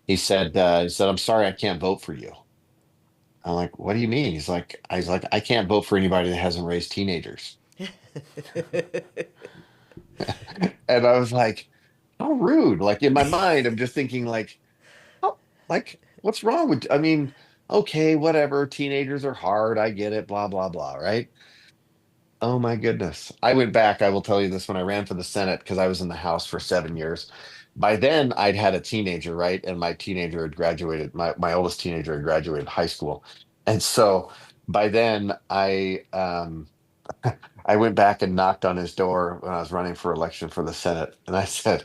he said, I'm sorry, I can't vote for you. I'm like, what do you mean? He's like, I can't vote for anybody that hasn't raised teenagers. And I was like, how rude. Like in my mind, I'm just thinking like, oh, like, what's wrong with, I mean, okay, whatever. Teenagers are hard. I get it, blah, blah, blah, right? Oh my goodness. I went back, I will tell you this, when I ran for the Senate, because I was in the House for 7 years. By then, I'd had a teenager, right? And my teenager had graduated, my oldest teenager had graduated high school. And so by then, I went back and knocked on his door when I was running for election for the Senate. And I said,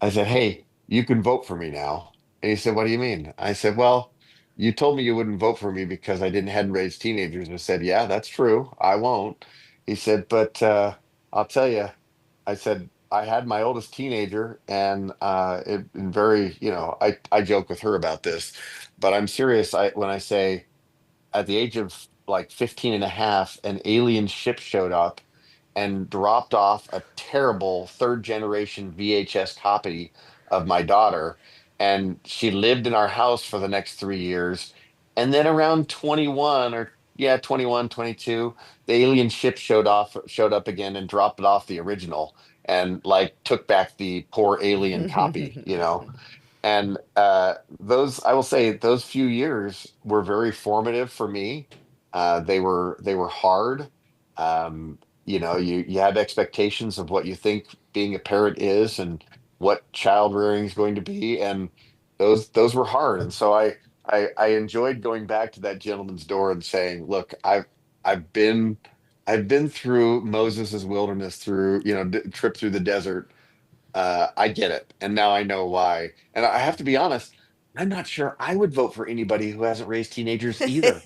hey, you can vote for me now. And he said, what do you mean? I said, well, you told me you wouldn't vote for me because I didn't hadn't raised teenagers. I said, yeah, that's true. I won't. He said, but I'll tell you, I said, I had my oldest teenager and very, I joke with her about this, but I'm serious. When I say at the age of like 15 and a half, an alien ship showed up and dropped off a terrible third generation VHS copy of my daughter. And she lived in our house for the next 3 years. And then around 21 or yeah, 21, 22, the alien ship showed up again and dropped it off the original and like took back the poor alien copy. And those, I will say, those few years were very formative for me. They were hard. You have expectations of what you think being a parent is and what child rearing is going to be, and those were hard. And so I enjoyed going back to that gentleman's door and saying, "Look, I've been I've been through Moses's wilderness, through trip through the desert. I get it, and now I know why. And I have to be honest, I'm not sure I would vote for anybody who hasn't raised teenagers either.